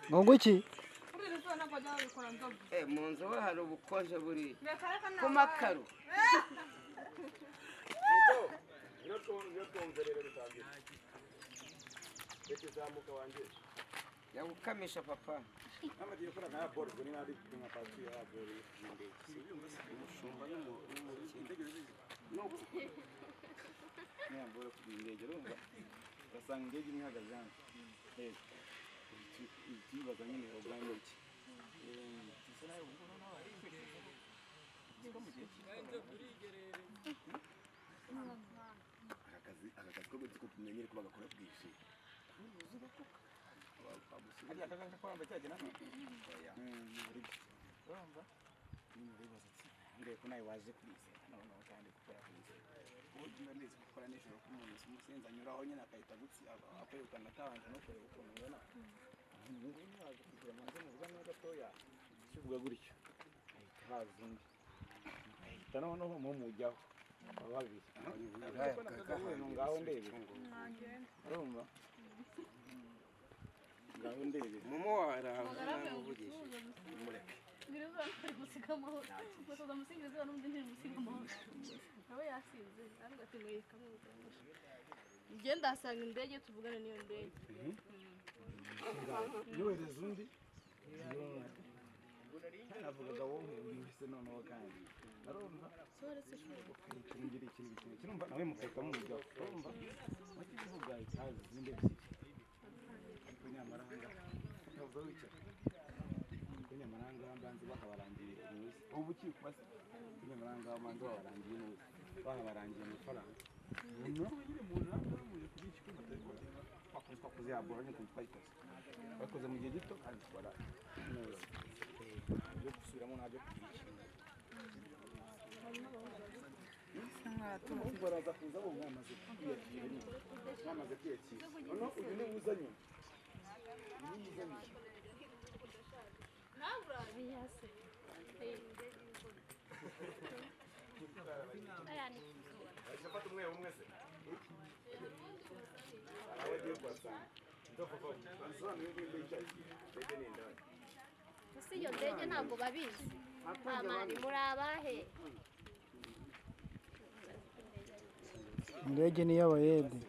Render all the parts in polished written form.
Ngongoki? Mu nzu hari ubukonje buri ku makaro. Yagukamisha papa. Umushumba basanga indege imihagaze hano ikibaza nyine ubwanjye iki akazi ko gutiko tumenyere ko bagakora bwije hariya akaganga kwamba cyagena urumva ko nawe waje kurize none kandi gukora kurize ubugira neza gukora nijoro ku muntu umusenza anyuraho nyine akahita gutsi akwirukana atabanje no kureba ukuntu ubona ubu nyaje kugira manze mu bwana gatoya kivuga gutyo ahita haza undi ahita noneho mu mujyaho babiri ngaho ndebe urumva ngaho ndebe mumo waraho namuvugisha mureke Biruza ari musika amahoro. Musoza musingiza n'undi ntiri musika amahoro. Nawe yasinze ariko ati mweka muganisha. Igenda asanga indege tuvugana niyo ndege. Yohereza undi. Navugaga wowe mbise noneho kandi. Arumva. Soretse shuri. Kingira ikintu kirumva nawe mukeka mu mujya. Urumva. Bakivuga ikazi zinde bisi. Ariko nyamaranga. Ntabwo wicara. Nyamaranga mbanze bakabarangiye ubuzi ubuki kwase nyamaranga mbanze babarangiye n'ubuzi babarangiye amafaranga no nyine mu namba muje kubici ko batakora bakoze kuziyabura nyine kumfayikoze bakoze mu gihe gito kandi bara neza yo gusubiramo nabyo kubici baraza kuza bo mwamaze kwiyakira ni mwamaze kwiyakira no uyu ni uzanye ni uzanye Biyase. Ayani. Ashafata umwe se. Abagiye kwasana. Ndofofo. Ansobanura ibintu bicaye. Ndege nenda. Ese iyo ndege ntabwo babizi. Amani murabahe. Indege ni y'abayede.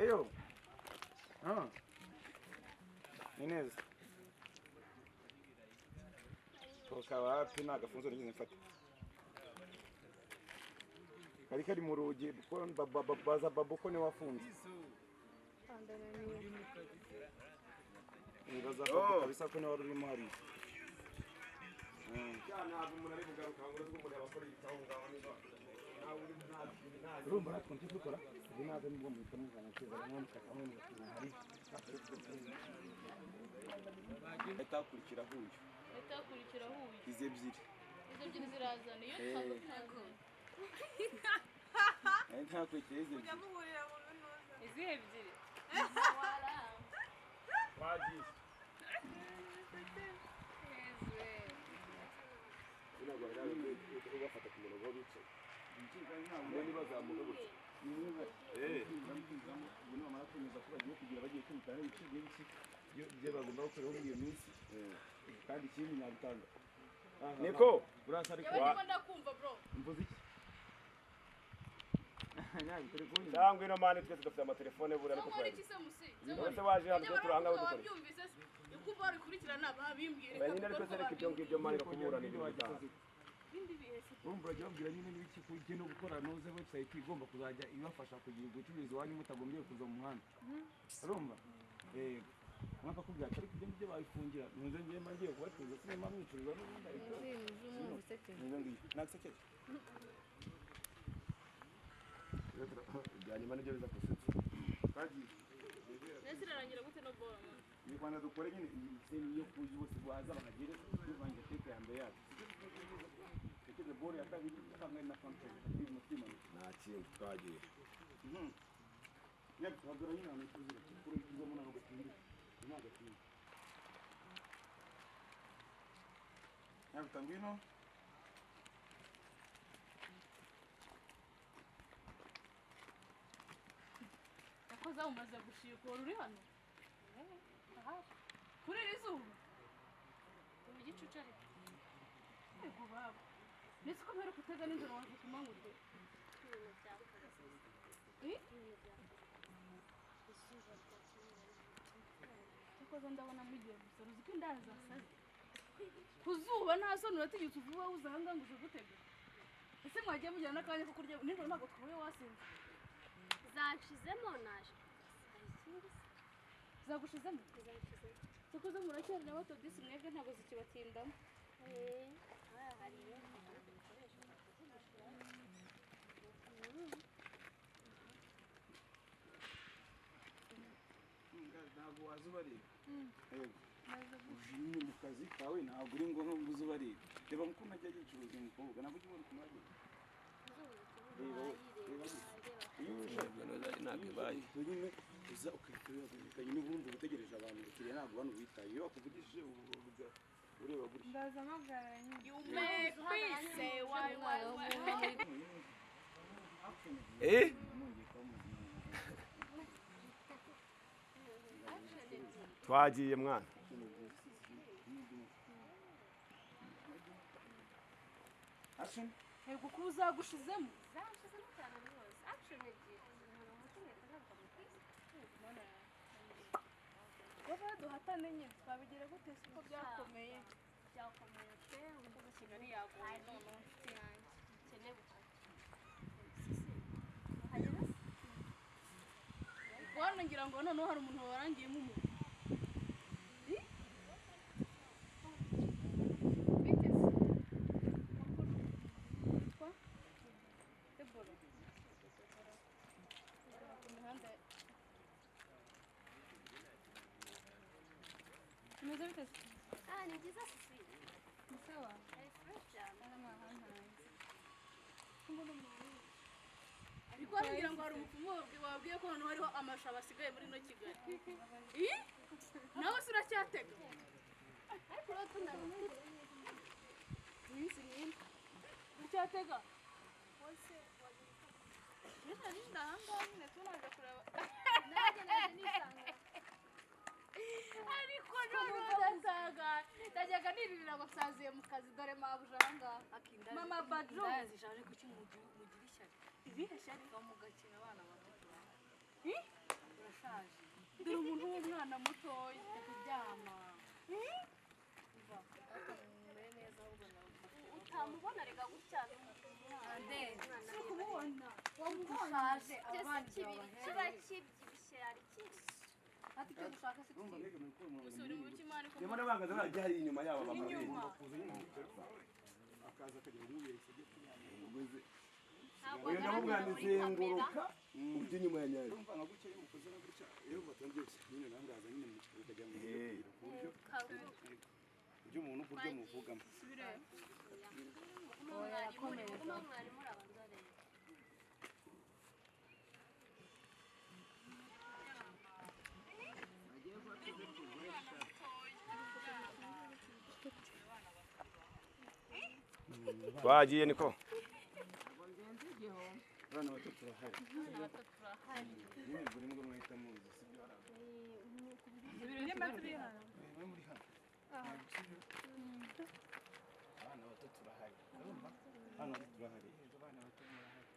Eyo. Inez. Toka wapi na gafunzo ngize mfata. Kari mu rugi ko baza baboko ne wafunze. Nibaza ko kabisa ko ne wari urimo hari. Cyane abo umuntu ari kugaruka ngo uzi ko umuntu abakora igitaho ngaho niba. Rumba natwe tukora binaza nibwo mu kamuzana cyeza none kakamwe mu hari etakurikira huye ize ebyiri zirazana iyo twavuga etakurikira ize ebyiri izi ebyiri wagiye bafata ku murongo w'ubicaye niba bazamuka gutya bamara kwemeza ko bagiye kugira bagiye kwitana ibice byinshi byo bagomba gukorera muri iyo minsi kandi ikindi nabitanga niko burasa ariko ndakumva bro mvuze iki cyangwa ino mani twese dufite amatelefone buri ariko twese waje hano twe turahanga dukora uko bari kurikirana babimbwire nyine ariko se reka ibyo ngibyo mani no kuburana n'ibyo urumva urajya babwira nyine n'ibiki kujya no gukora noze website igomba kuzajya ibafasha kugira ubucuruzi wanyu mutagombye kuza mu muhanda urumva mwaka kubwira ariko ibyo ngibyo babifungira ntuze ngiye mbagiye kubacuruza sinema mwicuruza n'ubundi ariko nakseke byanyuma n'ibyo biza kusetsa kandi nese rarangira gute no bora ni Rwanda dukore nyine iyo kuzi bose baza bakagire bivange teke yambe yacu teke bora yatabiri kamwe na content ni mutima nta kintu twagiye yep bagora nyine n'ikuzira kuri ibyo muna ngo tindi ntago tindi ngwino. yakoze umaze gushikura uri hano kuri iri zuba ubu igicucu ariko yego baba nese ko mpera kutega nijoro waje kumanyurwe yakoze ndabona mugiye gusa uzi ko indaya zasaze ku zuba nta soni uratigitse uvuba uza ahangaha ngo uje gutega ese mwagiye mujyana n'akanya ko kurya nijoro ntabwo twahuye wasinze zanshizemo naje zagushizemo zakoze muracyari na bato disi mwebwe ntabwo zikibatindamo ntabwo waza ubareba uje mu kazi kawe ntabwo uri ngombwa ngo uze ubareba reba nk'uko najya yicuruza umukobwa ntabwo ujya ubona ukuntu areba iyo uje ntabwo ibaye nyine uza ukahita nyine ubundi utegereje abantu bakiriya ntabwo bano bitaye iyo bakuvugishije ureba gutya ndaza amagara nyine twagiye mwana action yego ko uzagushizemo zanshizemo cyane rwose action ebyiri umuntu mutumye kazabwa mu kwisi baba duhatane nyine twabigira gute siko byakomeye pe uko kigali yagoye none inshuti yanjye ukeneye gufata wana ngira ngo noneho hari umuntu warangiyemo umuntu Umeze bite? ni byiza sisi Ni sawa? ari fresh cyane ariko ngira ngo hari umupfumu wabwiye ko noneho hariho amashaba asigaye muri no Kigali nawe se uracyatega ariko uratunda iminsi myinshi ucyatega wose nyine ninda ahangaha nyine tunaje kureba naje nisanga ariko noneho ndasaga ndajyaga niririra ngo nsaziye mu kazi dore mabuja ahangaha mama badru zishaje kuki mugira ishyari ibihe shyari mugakina abana bato urashaje dore umuntu w'umwana mutoya kuryama utamubona rega gutya si kumubona ushaje abandi kiba kibyibushye ari cyinshi ati icyo dushaka si kibi usubira mu bikimani ko ndimo nabangaza bajya hari inyuma yabo inyuma akaza akagira ngo yese ugeze ntabwo uyu ndamubwira nizenguruka ujye inyuma ya nyayo urumva nka gutya iyo umukoze na gutya iyo batangiye nyine nangaza nyine mu kigo kajya mu buryo umuntu kuryo muvugamo subire mwarimu urabanza rero twagiye niko abana bato turahari nyine buri mwe muhita muzi sibyo ibintu by'amatwi hano muri hano abana bato turahari urumva hano turahari abana bato turahari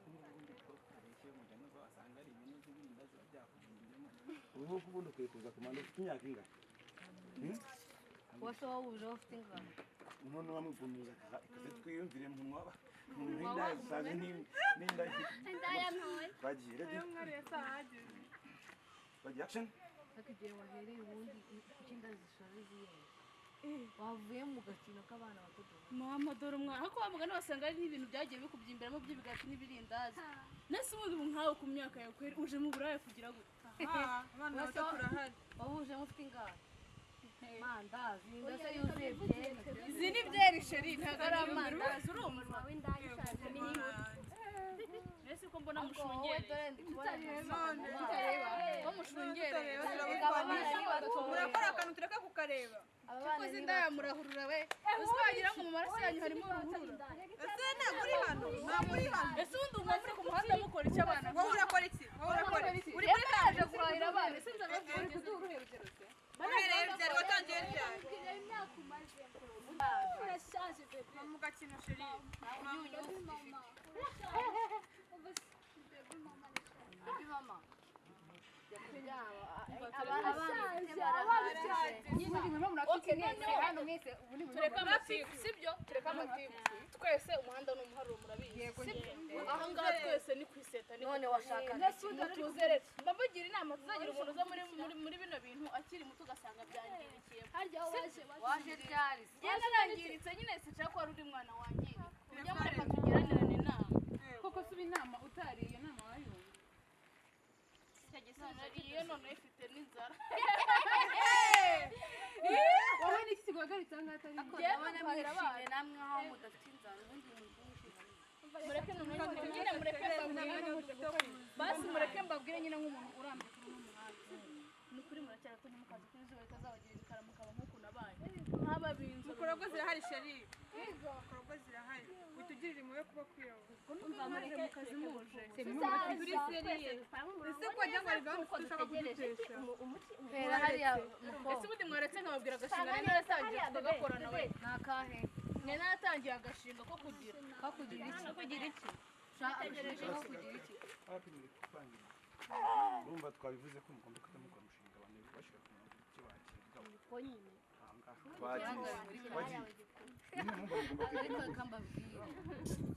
ubundi ko kareshye mu jana zo asanga ari ibintu by'ibinda ziba byakuvunjemo ubu ubundi ukwiye kuza kumanda ufite imyaka ingana wose wawuje ufite ingano umuntu wamugumiza ikaze twiyumvire mu mwaba n'inda zaje n'inda indaya ntoya bagiye ready bagiye action ariko igihe wahereye ubundi kuki inda zishaje ziyehe wavuye mu gakino k'abana bato mama dore umwana ariko wamugana wasanga ari ibintu byagiye bikubyimberamo by'ibigati n'ibirindazi nese ubundi ubu nkawe ku myaka yawe kweri uje mu buraya kugira gute abana bato turahari wahuje mufite ingano mandazi ndetse yuzuye byeri izi ni byeri sheri ntabwo ari amandazi urumva w'indaya ishaje n'inyuma mbese ko mbona mushungere ko mushungere murakora akantu tureka kukareba cyakoze indaya murahurura we uzagira ngo mu maraso yanyu harimo uruhurura ese ntabwo uri hano ese ubundi umwafure ku muhanda mukora icyo abana wowe urakora iki uri muri kaje guhahira abana ese nzaga kuduha urugero se byari watangiye ryari imyaka umaze urashaje bebe mu gakino sheri tureka amatiku twese umuhanda ni umuharuro murabizi aha ngaha twese ni ku iseta none washaka mutuzere mbavugira inama tuzagira umuntu uza muri bino bintu akiri muto ugasanga byangirikiye harya waje ryari yenda nangiritse nyine sinshaka ko wari uri mwana wangirika ujya mureka tugiranirane inama koko suba inama utariye iyo nama wayumva iyo none ifite n'inzara wowe n'iki kiguhagaritse aha ngaha atari ndabona mwishimye namwe aho mudafite inzara ubundi mureke nyine mureke basi mureke mbabwire nyine nk'umuntu urambye kuri uno muhanda ni ukuri muracyara ko ntimukaze kuri izuba ritazabagira ibikara mukaba nk'uko nabaye nk'ababinzi mukorobwo zirahari sheri mukorobwo zirahari bitugirira impuhwe kuba kwiyahura umva mureke mukazi muje turi seriye ese ko wagira ngo hari gahunda dushaka kudutesha hera hariya ese ubundi mwaretse nkababwira agashinga nari naratangiye tukagakorana we ni akahe nari naratangiye agashinga ko kugira kakugira iki kugira iki ko kugira iki urumva twabivuze ko mugomba kujya mukora umushinga abantu bashyira ku murongo icyo bakira ariko reka mbabwire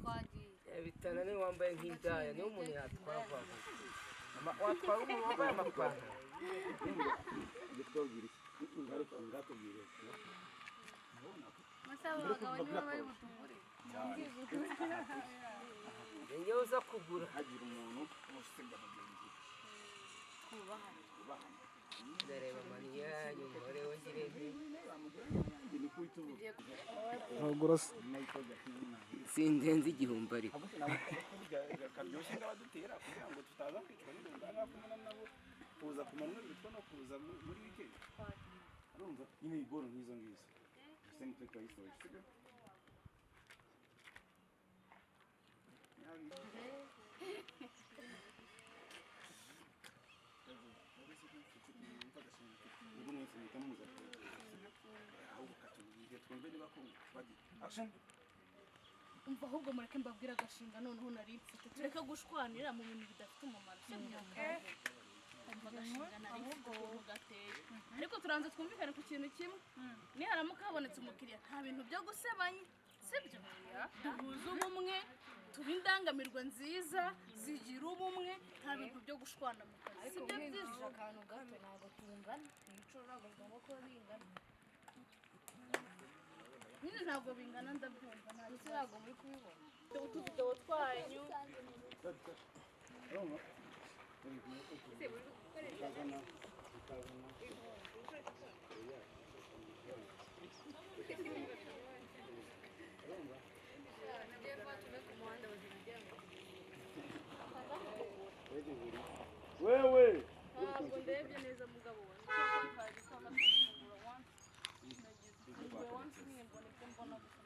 twagiye bitana niwe wambaye nk'indaya niwe umuntu yatwavaho watwara umuntu wambaye amapantaro masaba abagabo nibo bari butugure iyo uza kugura hagira umuntu usiga mugenzi twubahane ndareba maniya y'umugore wongere uragura se sindenze igihumbi ariko karyoshye ngabadutera kugira ngo tutaza kwicwa n'urungana kumwe nabo kuza ku manywa bitwa no kuza muri weekend urumva nyine igoro nk'izo ngizo ese mutwe twayisoje sibyo umva ahubwo mureke mbabwire agashinga noneho nari mfite tureka gushwanira mu bintu bidafite umumaro umva agashinga nari mfite ukuntu gateye ariko turanze twumvikane ku kintu kimwe niharamuka habonetse umukiriya nta bintu byo gusebanya sibyo duhuze ubumwe tuba indangamirwa nziza zigira ubumwe nta bintu byo gushwana mu kazi ariko mwinjije akantu gato ntabwo tungana ibiciro ntabwo bigomba kuba bingana nyine ntabwo bingana ndabyumva ndetse ntabwo muri kubibona utu tudobo twanyu wewe ntabwo ndebye neza mugabo wanjye kuko kaje ko nakugura once mbona ibyo mbona gusa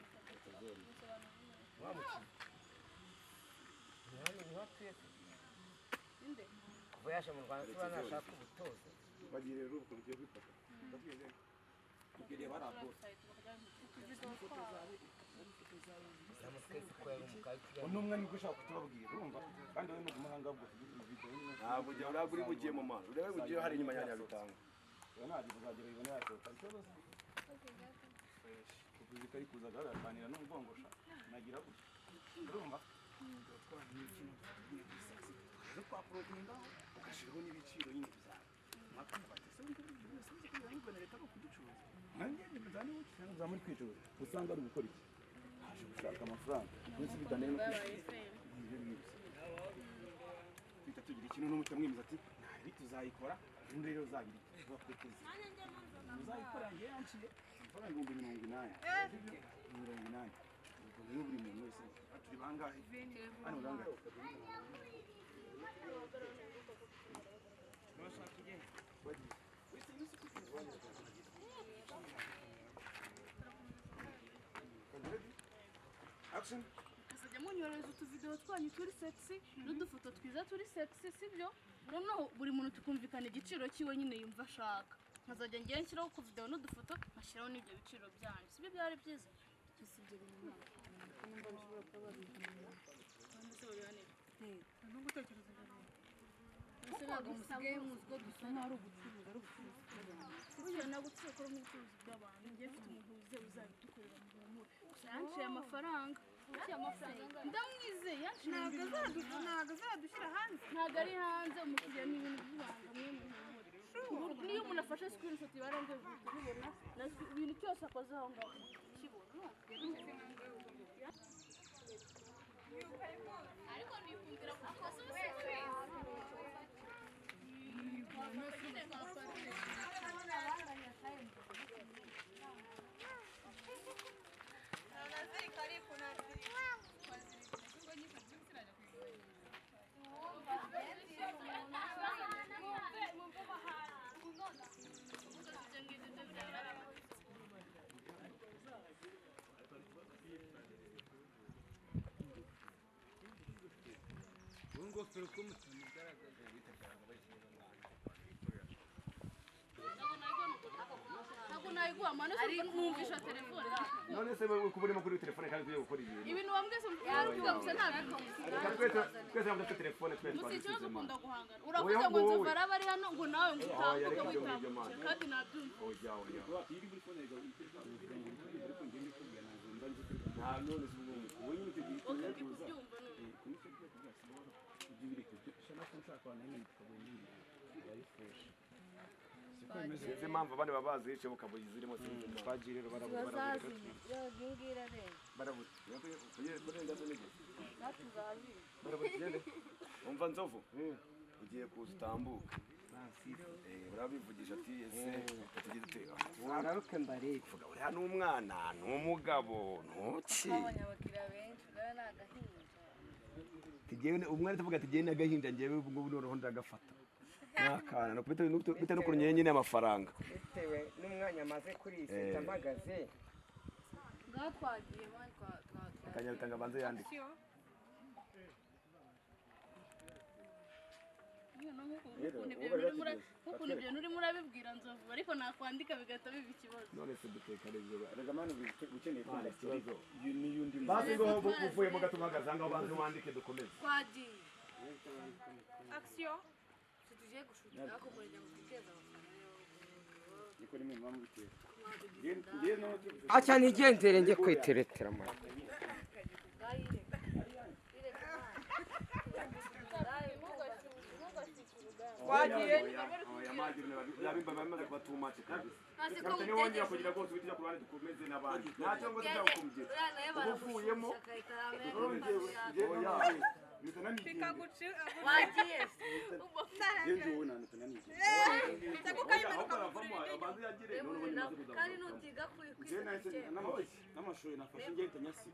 kuva yaje mu Rwanda tuba nashaka ubutoza bagiye rero uko bigiye bifata tukireba raporo namutwese ko yari umukayi n'umwe niko ushaka kutubabwira urumva kandi wowe n'uguma hanga ubwo video ntabwo ujya urabwo uri bugiye mu mano urebe bugiye hari inyuma ya Nyabitanga ntabwo uzagira ibone yasohoka ikibazo kuvuga ari kuza garakanira n'umugongosha nagira gutya urumva zo kwa protein ugashiraho n'ibiciro nyine byawe mwakwibate se ngo byose ngo leta no kuducuruza nanjye ndazane cyane zamuri kwicuruza usanga ari gukora iki haje gushaka amafaranga munsi biganeye no twita tugira ikintu n'umutamwimiza ati ntabi tuzayikora undi rero uzagira bakwiteze uzayikora ngiye yanciye amafaranga 80,000 80 rero buri muntu wese turi bangahe hano bangahe action Kasajya munyoreza utuvideo twanyu turi sexy n'udufoto twiza turi sexy sibyo noneho buri muntu tukumvikana igiciro cyiwe nyine yumva ashaka nkazajya ngiye nshyiraho ku video n'udufoto nkashyiraho n'ibyo biciro byanyu sibyo byari byiza Ibyo bintu nimba bishobora kuba babikora no gutekereza ese ntabwo musigaye muzi ko dusa nkaho ari ugucuruza burya nagutuye ko n'ubucuruzi bw'abantu ngiye mfite umuntu wizewe uzabidukorera mu humura gusa yanciye amafaranga ndamwizeye yanciye ntabwo azadushyira hanze ntabwo ari hanze umukiriya ni ibintu by'ibanga mwe muhumure niyo umuntu afashe screenshot barangiye kubibona na ibintu cyose akoze aho ngaho kibona ariko nikumvira ko akoze ingofero ko mugaragaza bitagaragara bashyira ntabwo nayiguha mane se numvisha telefone none se uko urimo kuri telefone kandi ugiye gukora ibintu ibintu wambwese yaruvuga gusa ntabwo twese bafite telefone twese musi ikibazo twazishyizemo ukunda guhangana uravuze ngo nzova araba ari hano ngo nawe ngo utambuke witambuke kandi nabyumva oya oya iri muri fone yawe ariko ngende kubwira nazo mbanze nta none se ubu wowe nyine icyo gihe oke ndi kubyumva none ibyo biri kubyo shana ko nshaka abantu n'ibindi tukabona ibindi yari fresh sinzi impamvu abandi baba bazishe bukabuye zirimo sinzi twagiye rero bazazi yongera rero barabuze umva nzovu ugiye kuza utambuka urabivugisha ati ese tugize dute wararuke mbareke vuga uriya ni umwana ni umugabo ntuki twabonye abakiriya benshi bwa ni agahinja umwana tuvuga ati genda agahinja ngewe ubu ngubu noneho ndagafata nakana bitewe n'ukuntu nyine amafaranga bitewe n'umwanya amaze kuri iyi senta mpagaze ngaho twagiye mani akanyabitanga abanze yandike nk'ukuntu ibyo urimo urabibwira nzovu ariko nakwandika bigahita biba ikibazo none se duteka rero rega mani ukeneye kumva ikibazo n'iyundi basi ngo uvuyemo gato uhagaze ahangaho banze wandike dukomeze twagiye action tugiye gushukira ariko murenge ngo twiteze niko rimwe mpamvu bitera ngiye no aca nigendere njye kwiteretera mara wagiye yabimba bamaze kubatumate kabisa kandi niwe wongera kugira rwose uhita ujya ku ruhande dukomeze n'abandi ntacyo ngo tujya kukumugeza uvuyemo pikaguci wagiye yejo wona natananiye kandi nutiga kwikwishyura n'amashuri nafashe ngenda nyasi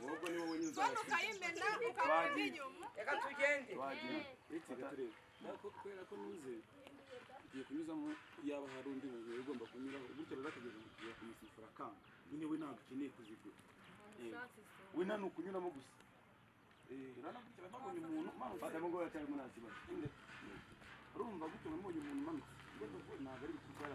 wowe ni wowe nyuza ukayimena ukabona inyuma reka tugende kubera ko nuze ugiye kunyuzamo yaba hari undi muntu ugomba kunyuraho gutyo rero akageza mu gihe kumusifura kanga nyine we ntabwo ukeneye kuzigura we nta nukunyuramo gusa uranakurikira nabonye umuntu batamugora cyane munasiba urumva gutyo nabonye umuntu umanutse ntabwo ari bikorwa